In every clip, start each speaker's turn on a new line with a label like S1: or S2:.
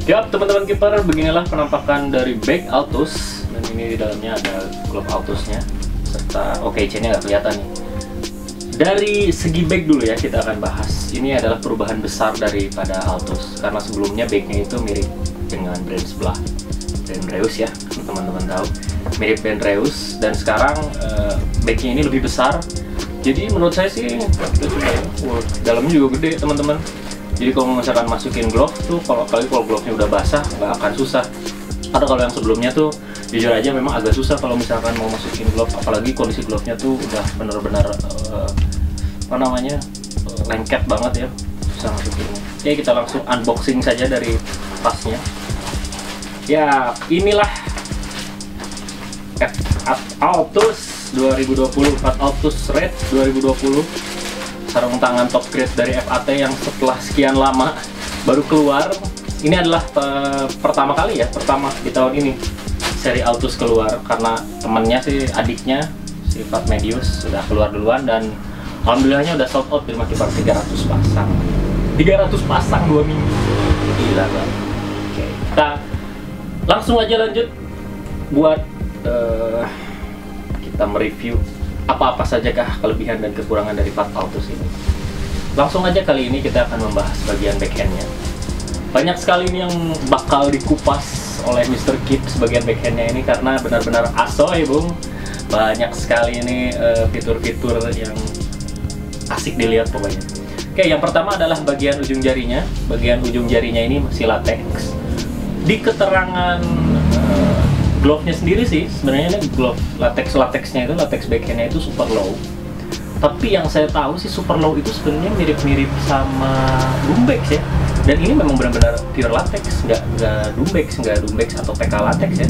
S1: Yap, teman-teman keeper, beginilah penampakan dari bag Altus. Dan ini di dalamnya ada glove Altusnya serta chainnya nggak kelihatan nih. Dari segi bag dulu ya kita akan bahas. Ini adalah perubahan besar daripada Altus, karena sebelumnya bagnya itu mirip dengan brand sebelah, brand Reus ya, teman-teman tahu, mirip brand Reus. Dan sekarang bagnya ini lebih besar. Jadi menurut saya sih kita coba ya. Dalamnya juga gede teman-teman. Jadi kalau misalkan masukin glove tuh, kalau glove-nya udah basah nggak akan susah. Atau kalau yang sebelumnya tuh jujur aja memang agak susah kalau misalkan mau masukin glove, apalagi kondisi glove-nya tuh udah benar-benar lengket banget ya, susah masukinnya. Oke, kita langsung unboxing saja dari tasnya. Ya, inilah Altus 2020, Altus Red 2020. Sarung tangan top grade dari FAT yang setelah sekian lama baru keluar. Ini adalah pertama kali ya, pertama di tahun ini seri Altus keluar, karena temennya sih, adiknya si Fat Medius sudah keluar duluan, dan alhamdulillahnya udah sold out di rumah keeper 300 pasang. 300 pasang 2 minggu. Gila banget. Oke, kita langsung aja lanjut buat kita mereview apa-apa sajakah kelebihan dan kekurangan dari Fat Altus ini. Langsung aja kali ini kita akan membahas bagian backhandnya. Banyak sekali ini yang bakal dikupas oleh Mr. Keep sebagian backhandnya ini, karena benar-benar asoy bung. Banyak sekali ini fitur-fitur yang asik dilihat pokoknya. Oke, yang pertama adalah bagian ujung jarinya. Bagian ujung jarinya ini masih latex. Di keterangan glove-nya sendiri sih sebenarnya ini glove latexnya itu, latex backhandnya itu super low. Tapi yang saya tahu sih super low itu sebenarnya mirip-mirip sama Dumbex ya. Dan ini memang benar-benar pure latex, nggak Dumbex atau PK latex ya.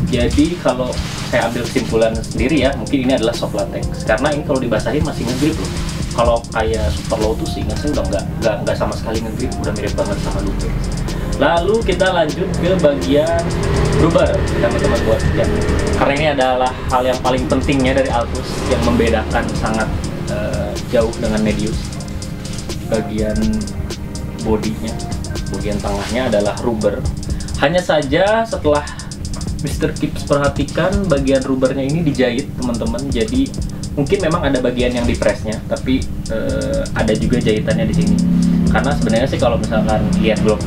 S1: Jadi kalau saya ambil kesimpulan sendiri ya, mungkin ini adalah soft latex, karena ini kalau dibasahin masih ngegrip loh. Kalau kayak super low tuh sih saya udah nggak sama sekali ngegrip, udah mirip banget sama Dumbex. Lalu kita lanjut ke bagian rubber teman-teman buat yang, karena ini adalah hal yang paling pentingnya dari Altus yang membedakan sangat jauh dengan Medius. Bagian bodinya, bagian tengahnya adalah rubber. Hanya saja setelah Mr. Kips perhatikan, bagian rubbernya ini dijahit teman-teman. Jadi mungkin memang ada bagian yang dipresnya, tapi ada juga jahitannya di sini. Karena sebenarnya sih kalau misalkan lihat glove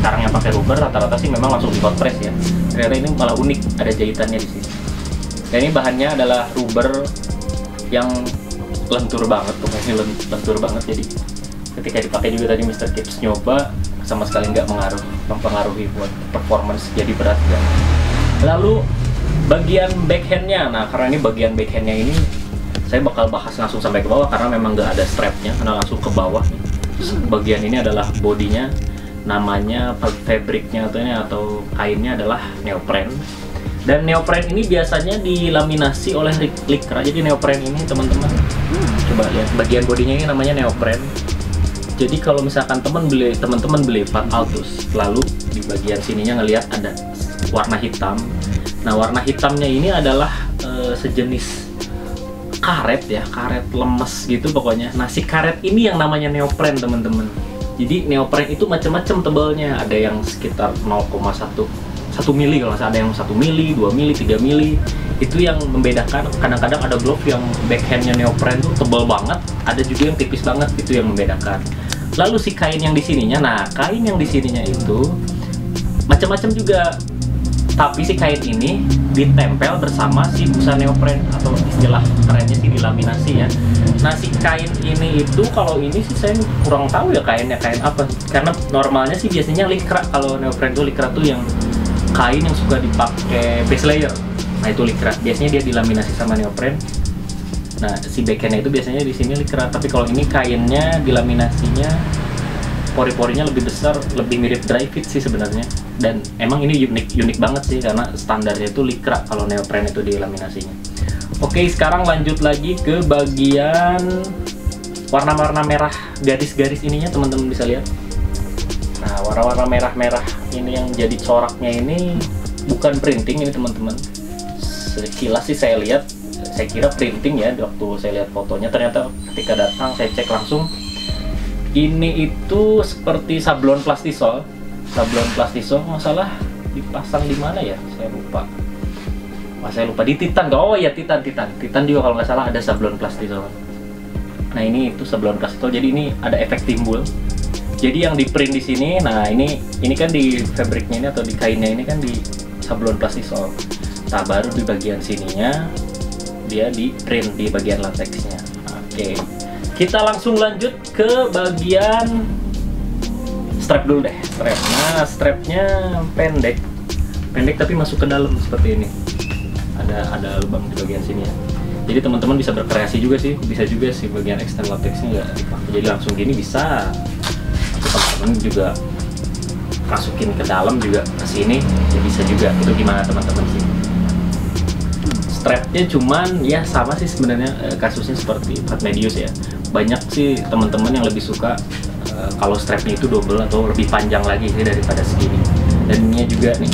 S1: sekarang yang pakai rubber rata-rata sih memang langsung di hot press ya. Ternyata ini malah unik, ada jahitannya di sini. Dan ini bahannya adalah rubber yang lentur banget, pokoknya lentur banget. Jadi ketika dipakai juga tadi Mr. Kips nyoba, sama sekali nggak mempengaruhi buat performance jadi berat ya. Lalu bagian backhandnya, nah karena ini bagian backhandnya ini saya bakal bahas langsung sampai ke bawah karena memang nggak ada strapnya, karena langsung ke bawah. Bagian ini adalah bodinya, namanya fabriknya atau kainnya adalah neopren. Dan neopren ini biasanya dilaminasi oleh Lycra. Jadi neopren ini teman-teman, coba lihat bagian bodinya ini namanya neopren. Jadi kalau misalkan teman-teman beli Fat Altus, lalu di bagian sininya ngelihat ada warna hitam. Nah warna hitamnya ini adalah sejenis karet ya, karet lemes gitu pokoknya. Nah si karet ini yang namanya neopren teman-teman. Jadi neopren itu macam-macam tebalnya, ada yang sekitar 0,1 mili kalau ada yang 1 mili, 2 mili, 3 mili. Itu yang membedakan. Kadang-kadang ada glove yang backhandnya neopren tuh tebal banget, ada juga yang tipis banget, itu yang membedakan. Lalu si kain yang di sininya, nah kain yang di sininya itu macam-macam juga. Tapi si kain ini ditempel bersama si busa neopren, atau istilah kerennya sih dilaminasi ya. Nah si kain ini itu, kalau ini sih saya kurang tahu ya kainnya kain apa, karena normalnya sih biasanya Lycra. Kalau neopren tuh Lycra tuh yang kain yang suka dipakai base layer. Nah itu Lycra, biasanya dia dilaminasi sama neopren. Nah si backhandnya itu biasanya di sini Lycra, tapi kalau ini kainnya dilaminasinya pori-porinya lebih besar, lebih mirip dry fit sih sebenarnya. Dan emang ini unik banget sih, karena standarnya itu Lycra kalau neopren itu dilaminasinya. Oke, sekarang lanjut lagi ke bagian warna-warna merah garis-garis ininya, teman-teman bisa lihat. Nah warna-warna merah-merah ini yang jadi coraknya ini bukan printing ini teman-teman. Sekilas sih saya lihat, saya kira printing ya waktu saya lihat fotonya. Ternyata ketika datang saya cek langsung, ini itu seperti sablon plastisol sablon plastisol masalah dipasang di mana ya, saya lupa. Saya lupa di Titan. Oh ya, Titan juga kalau nggak salah ada sablon plastisol. Nah ini itu sablon plastisol, jadi ini ada efek timbul. Jadi yang di print di sini, nah ini kan di fabriknya ini atau di kainnya ini kan di sablon plastisol. Nah baru di bagian sininya dia di print di bagian lateksnya. Oke, kita langsung lanjut ke bagian strap dulu deh. Strap. Nah strapnya pendek tapi masuk ke dalam seperti ini. Ada lubang di bagian sini ya. Jadi teman-teman bisa berkreasi juga sih, bisa juga sih bagian external latexnya nggak dipakai. Jadi langsung gini bisa. Teman-teman juga masukin ke dalam juga ke sini, ya bisa juga. Itu gimana teman-teman sih? Strapnya cuman ya sama sih sebenarnya, kasusnya seperti Pat Medius ya. Banyak sih teman-teman yang lebih suka kalau strapnya itu double atau lebih panjang lagi sih daripada segini. Dan ininya juga nih,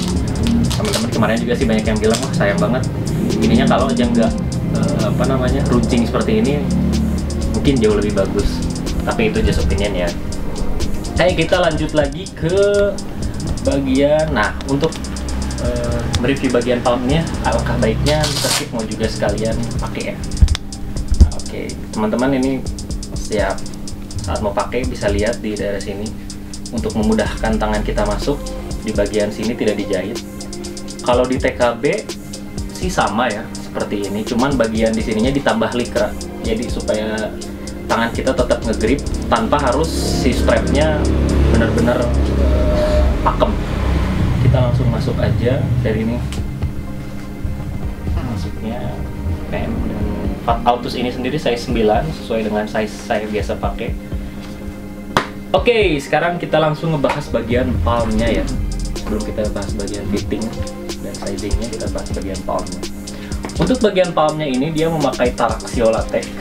S1: teman-teman kemarin juga sih banyak yang bilang wah sayang banget ininya kalau aja nggak runcing seperti ini mungkin jauh lebih bagus, tapi itu just opinion ya. Kita lanjut lagi ke bagian, nah untuk mereview bagian palmnya, alangkah baiknya kita mau juga sekalian pakai ya. Oke, teman-teman ini setiap saat mau pakai bisa lihat di daerah sini untuk memudahkan tangan kita masuk di bagian sini tidak dijahit. Kalau di TKB sih sama ya seperti ini, cuman bagian di sininya ditambah likra, jadi supaya tangan kita tetap ngegrip tanpa harus si strapnya benar-benar pakem. Kita langsung masuk aja dari ini, masuknya PM. Dan Fat Autus ini sendiri size 9 sesuai dengan size saya biasa pakai. Oke, sekarang kita langsung ngebahas bagian palmnya ya. Sebelum kita bahas bagian fitting dan sizingnya, kita bahas bagian palmnya. Untuk bagian palmnya ini dia memakai Taraxio latex.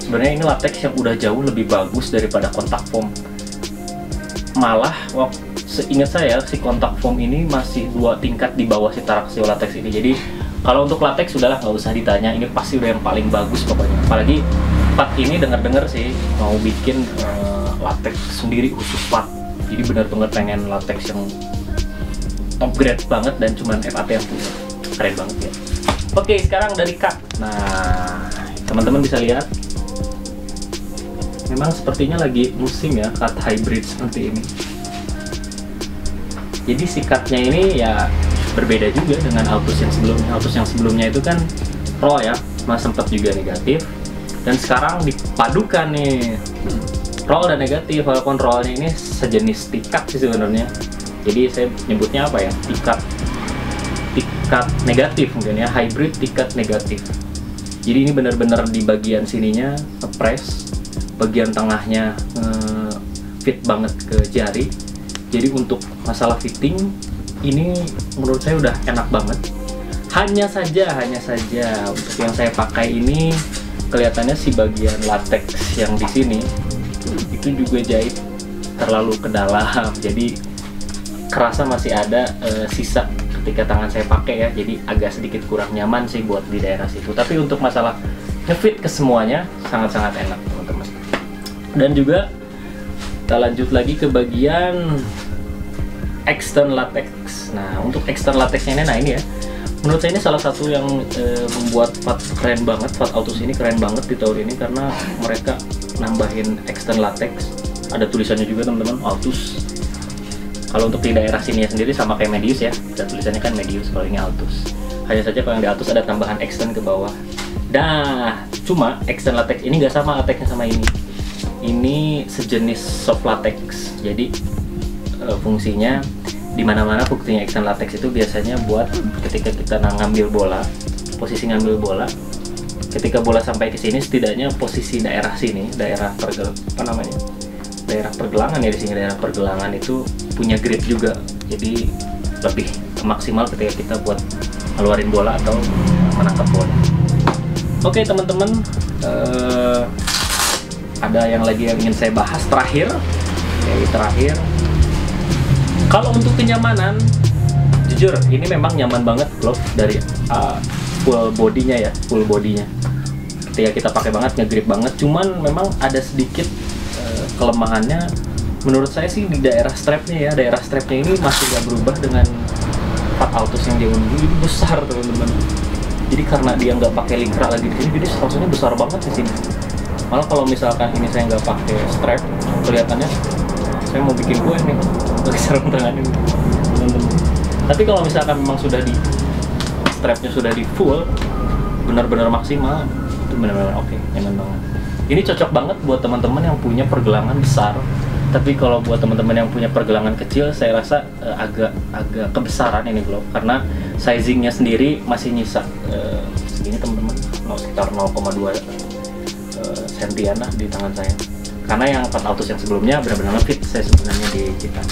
S1: Sebenarnya ini latex yang udah jauh lebih bagus daripada kontak foam. Malah seingat saya si kontak foam ini masih 2 tingkat di bawah si Taraxio latex ini. Jadi kalau untuk latex sudahlah nggak usah ditanya, ini pasti udah yang paling bagus pokoknya. Apalagi Pat ini dengar-dengar sih mau bikin latex sendiri khusus Pat. Jadi benar-benar pengen latex yang upgrade banget dan cuman FAT yang punya. Keren banget ya. Oke, sekarang dari cut. Nah, teman-teman bisa lihat memang sepertinya lagi musim ya cut hybrid seperti ini. Jadi si cutnya ini ya berbeda juga dengan Autus yang sebelumnya. Autus yang sebelumnya itu kan raw ya, sempat juga negatif. Dan sekarang dipadukan nih raw dan negatif, walaupun rawnya ini sejenis tikat sih sebenarnya. Jadi saya nyebutnya apa ya, tikat negatif mungkin ya, hybrid tikat negatif. Jadi ini benar-benar di bagian sininya press, bagian tengahnya fit banget ke jari. Jadi untuk masalah fitting ini menurut saya udah enak banget. Hanya saja untuk yang saya pakai ini kelihatannya si bagian latex yang di sini itu juga jahit terlalu ke dalam. Jadi kerasa masih ada sisa ketika tangan saya pakai ya, jadi agak sedikit kurang nyaman sih buat di daerah situ. Tapi untuk masalah ngefit ke semuanya sangat-sangat enak teman-teman. Dan juga kita lanjut lagi ke bagian external latex. Nah untuk external latexnya ini, nah ini ya, menurut saya ini salah satu yang membuat Fat keren banget. Fat Autus ini keren banget di tahun ini karena mereka nambahin external latex. Ada tulisannya juga teman-teman, Autus. Kalau untuk di daerah sini sendiri sama kayak Medius ya, dan tulisannya kan Medius, kalau ini Autus. Hanya saja kalau yang di Autus ada tambahan extend ke bawah. Nah, cuma extend latex ini nggak sama latexnya sama ini. Ini sejenis soft latex. Jadi fungsinya di mana-mana fungsinya extend latex itu biasanya buat ketika kita ngambil bola, posisi ngambil bola. Ketika bola sampai ke sini, setidaknya posisi daerah sini, daerah pergelangan ya di sini, daerah pergelangan itu punya grip juga, jadi lebih maksimal ketika kita buat ngeluarin bola atau menangkap bola. Oke teman-teman, ada yang lagi yang ingin saya bahas terakhir. Kalau untuk kenyamanan, jujur ini memang nyaman banget glove dari full bodinya. Ketika kita pakai banget, ngegrip banget. Cuman memang ada sedikit kelemahannya menurut saya sih di daerah strapnya ini masih gak berubah dengan part autos yang dia dulu. Ini besar teman-teman. Jadi karena dia nggak pakai linkra lagi di sini, jadi strapnya besar banget di sini. Malah kalau misalkan ini saya nggak pakai strap, kelihatannya saya mau bikin kue nih pakai sarung tangan ini teman-teman. Tapi kalau misalkan memang sudah di strapnya sudah di full, benar-benar maksimal, itu benar-benar oke, nyaman banget. Ini cocok banget buat teman-teman yang punya pergelangan besar. Tapi kalau buat teman-teman yang punya pergelangan kecil, saya rasa agak kebesaran ini glove, karena sizingnya sendiri masih nyisa segini teman-teman, sekitar 0,2 sentian lah di tangan saya. Karena yang part autos yang sebelumnya benar-benar fit saya sebenarnya di kita.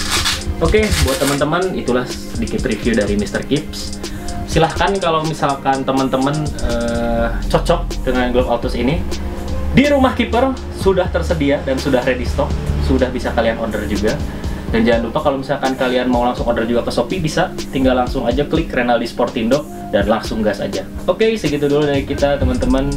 S1: Oke, buat teman-teman itulah sedikit review dari Mr. Gibbs. Silahkan kalau misalkan teman-teman cocok dengan glove autos ini, di Rumah Kiper sudah tersedia dan sudah ready stock, sudah bisa kalian order juga. Dan jangan lupa kalau misalkan kalian mau langsung order juga ke Shopee, bisa tinggal langsung aja klik Renaldi Sportindo dan langsung gas aja. Oke, segitu dulu dari kita teman-teman.